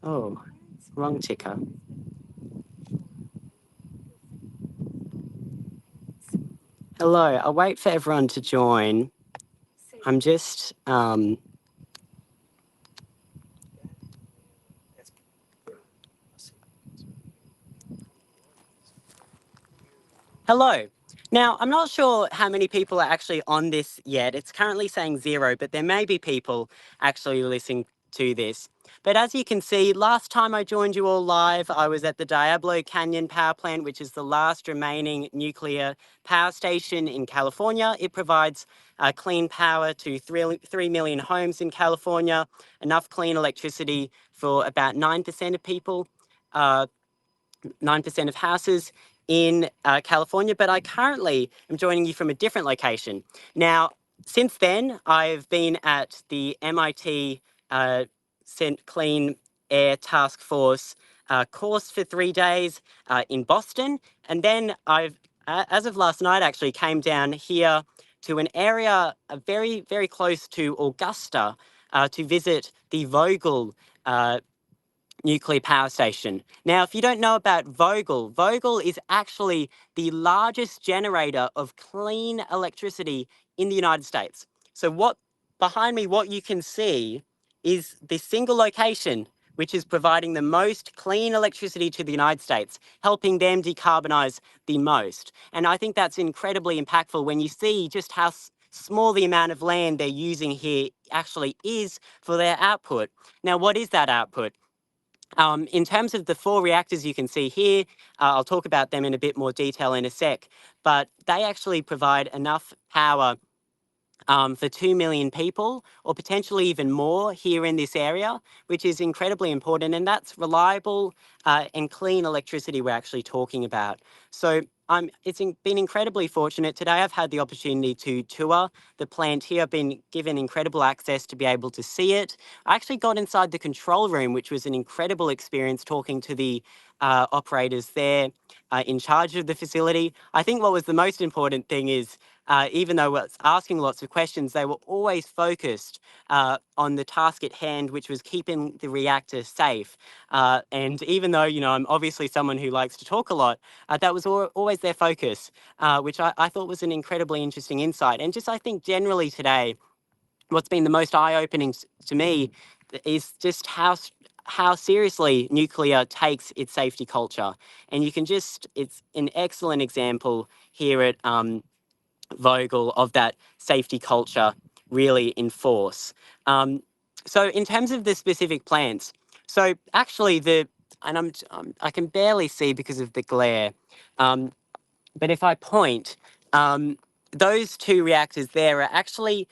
Oh, wrong ticker. Hello, I'll wait for everyone to join. I'm just, hello. Now, I'm not sure how many people are actually on this yet. It's currently saying 0, but there may be people actually listening to this. But as you can see, last time I joined you all live, I was at the Diablo Canyon Power Plant, which is the last remaining nuclear power station in California. It provides clean power to 3 million homes in California, enough clean electricity for about 9% of people. 9% of houses in California, but I currently am joining you from a different location. Now, since then, I've been at the MIT Clean Air Task Force course for 3 days in Boston. And then as of last night, actually came down here to an area very, very close to Augusta to visit the Vogtle nuclear power station. Now, if you don't know about Vogtle, Vogtle is actually the largest generator of clean electricity in the United States. So behind me, what you can see is the single location which is providing the most clean electricity to the United States, helping them decarbonize the most. And I think that's incredibly impactful when you see just how small the amount of land they're using here actually is for their output. Now, what is that output? In terms of the 4 reactors you can see here, I'll talk about them in a bit more detail in a sec, but they actually provide enough power for 2 million people, or potentially even more here in this area, which is incredibly important. And that's reliable and clean electricity we're actually talking about. So it's been incredibly fortunate. Today I've had the opportunity to tour the plant here. I've been given incredible access to be able to see it. I actually got inside the control room, which was an incredible experience talking to the operators there in charge of the facility. I think what was the most important thing is even though I was asking lots of questions, they were always focused on the task at hand, which was keeping the reactor safe. And even though, I'm obviously someone who likes to talk a lot, that was always their focus, which I thought was an incredibly interesting insight. And just, I think, generally today, what's been the most eye-opening to me is just how seriously nuclear takes its safety culture. And it's an excellent example here at Vogtle of that safety culture really in force. So in terms of the specific plants, so actually I can barely see because of the glare, but if I point, those 2 reactors there are actually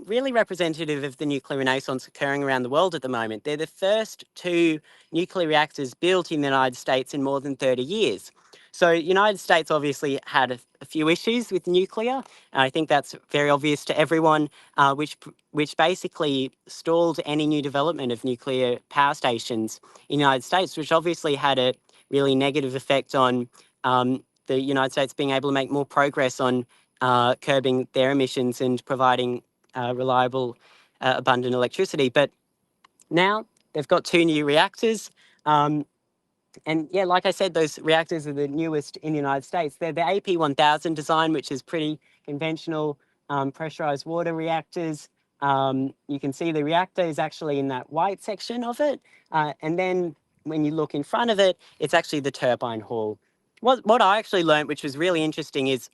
really representative of the nuclear renaissance occurring around the world at the moment. They're the first 2 nuclear reactors built in the United States in more than 30 years. So the United States obviously had a few issues with nuclear, and I think that's very obvious to everyone, which basically stalled any new development of nuclear power stations in the United States, which obviously had a really negative effect on the United States being able to make more progress on curbing their emissions and providing reliable, abundant electricity. But now they've got 2 new reactors. And yeah, like I said, those reactors are the newest in the United States. They're the AP1000 design, which is pretty conventional pressurized water reactors. You can see the reactor is actually in that white section of it. And then when you look in front of it, it's actually the turbine hall. What I actually learned, which was really interesting, is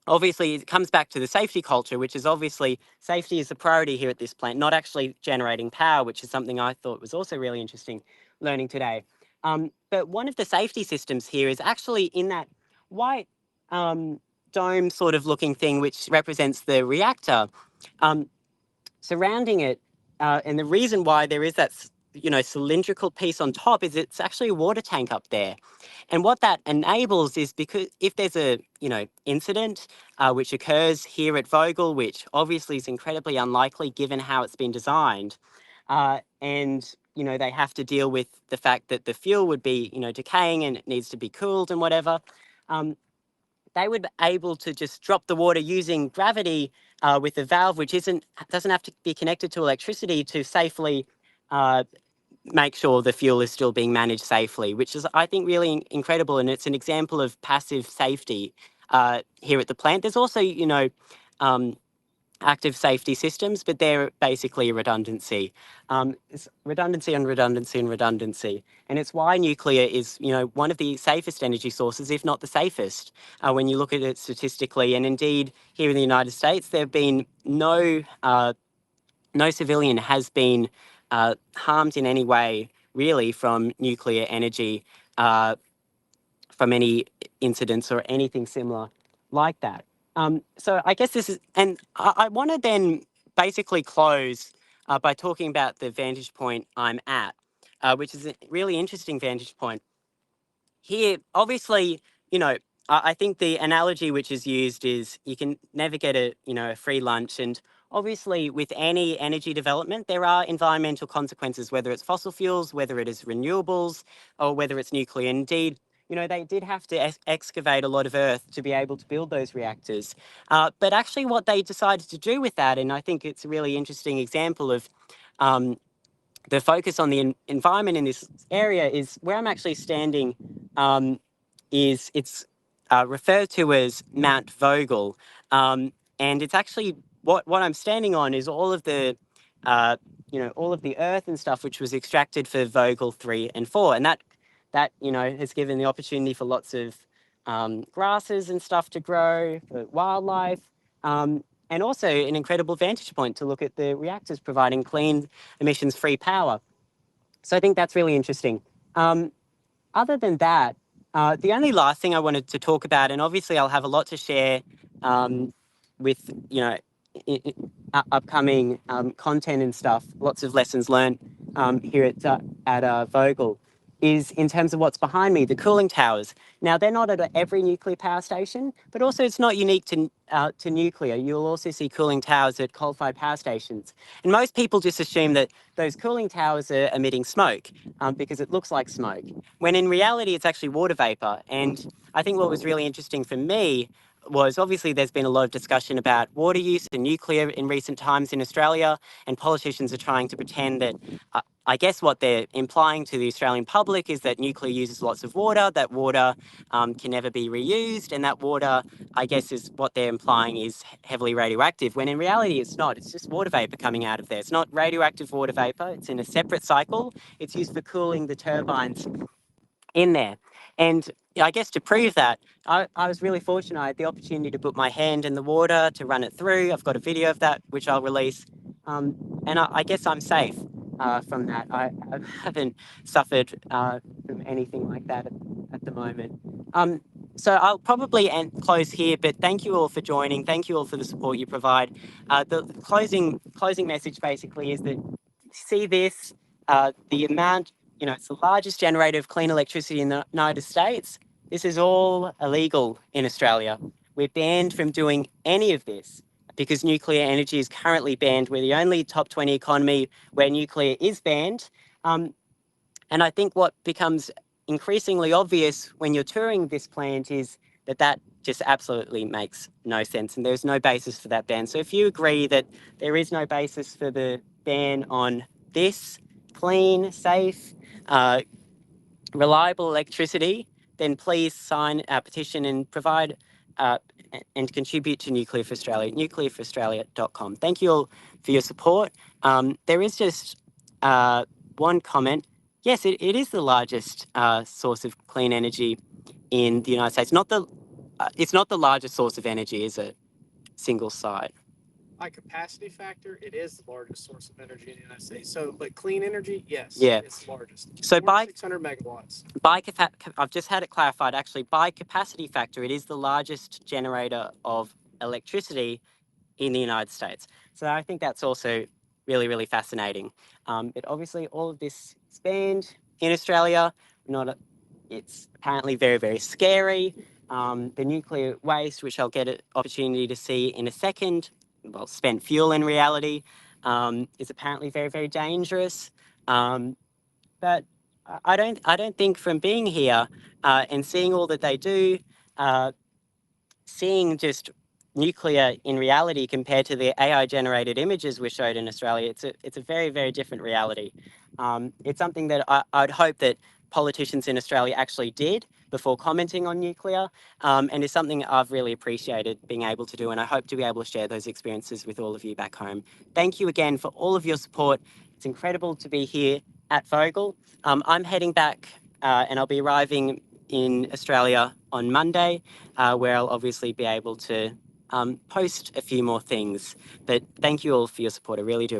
obviously it comes back to the safety culture, which is obviously safety is the priority here at this plant, not actually generating power, which is something I thought was also really interesting learning today. But one of the safety systems here is actually in that white dome sort of looking thing, which represents the reactor. Surrounding it, and the reason why there is that cylindrical piece on top is it's actually a water tank up there. And what that enables is, because if there's a incident which occurs here at Vogtle, which obviously is incredibly unlikely given how it's been designed, and they have to deal with the fact that the fuel would be decaying and it needs to be cooled and whatever, they would be able to just drop the water using gravity with a valve which doesn't have to be connected to electricity to safely make sure the fuel is still being managed safely, which is, I think, really incredible. And it's an example of passive safety here at the plant. There's also, um, active safety systems, but they're basically a redundancy. It's redundancy and redundancy and redundancy. And it's why nuclear is, one of the safest energy sources, if not the safest, when you look at it statistically. And indeed, here in the United States, there have been no civilian has been harmed in any way, really, from nuclear energy, from any incidents or anything similar like that. So I guess this is, and I want to then basically close by talking about the vantage point I'm at, which is a really interesting vantage point. Here, obviously, I think the analogy which is used is you can never get a free lunch. And obviously, with any energy development, there are environmental consequences, whether it's fossil fuels, whether it is renewables, or whether it's nuclear. Indeed, they did have to excavate a lot of earth to be able to build those reactors. But actually, what they decided to do with that, and I think it's a really interesting example of um, the focus on the environment in this area, is where I'm actually standing. It's referred to as Mount Vogel, and it's actually what I'm standing on is all of the all of the earth and stuff which was extracted for Vogel 3 and 4, and that has given the opportunity for lots of grasses and stuff to grow, for wildlife. And also an incredible vantage point to look at the reactors providing clean, emissions-free power. So I think that's really interesting. Other than that, the only last thing I wanted to talk about, and obviously I'll have a lot to share with upcoming content and stuff, lots of lessons learned here at Vogel, is in terms of what's behind me, the cooling towers. Now, they're not at every nuclear power station, but also it's not unique to nuclear. You'll also see cooling towers at coal-fired power stations. And most people just assume that those cooling towers are emitting smoke because it looks like smoke, when in reality, it's actually water vapor. And I think what was really interesting for me was, obviously there's been a lot of discussion about water use and nuclear in recent times in Australia, and politicians are trying to pretend that I guess what they're implying to the Australian public is that nuclear uses lots of water, that water can never be reused, and that water, I guess, is what they're implying is heavily radioactive, when in reality it's not. It's just water vapor coming out of there. It's not radioactive water vapor. It's in a separate cycle. It's used for cooling the turbines in there. And I guess to prove that, I was really fortunate. I had the opportunity to put my hand in the water to run it through. I've got a video of that, which I'll release. And I guess I'm safe from that. I haven't suffered from anything like that at the moment. So I'll probably close here, but thank you all for joining. Thank you all for the support you provide. The closing message basically is that see this, the amount, it's the largest generator of clean electricity in the United States. This is all illegal in Australia. We're banned from doing any of this because nuclear energy is currently banned. We're the only top 20 economy where nuclear is banned. And I think what becomes increasingly obvious when you're touring this plant is that just absolutely makes no sense, and there's no basis for that ban. So if you agree that there is no basis for the ban on this clean, safe, reliable electricity, then please sign our petition and provide and contribute to Nuclear for Australia, nuclearforaustralia.com. Thank you all for your support. There is just one comment. Yes, it is the largest source of clean energy in the United States. It's not the largest source of energy, is it? Single site. By capacity factor, it is the largest source of energy in the United States. So, but clean energy, yes, Yeah. it's the largest. So by 600 megawatts. I've just had it clarified. Actually, by capacity factor, it is the largest generator of electricity in the United States. So I think that's also really, really fascinating. But obviously, all of this is banned in Australia. It's apparently very, very scary. The nuclear waste, which I'll get an opportunity to see in a second, well, spent fuel in reality, is apparently very, very dangerous. But I don't think from being here and seeing all that they do, seeing just nuclear in reality compared to the AI generated images we showed in Australia, it's a very, very different reality. It's something that I'd hope that politicians in Australia actually did before commenting on nuclear, and is something I've really appreciated being able to do, and I hope to be able to share those experiences with all of you back home. Thank you again for all of your support. It's incredible to be here at Vogel. I'm heading back and I'll be arriving in Australia on Monday, where I'll obviously be able to post a few more things. But thank you all for your support. I really do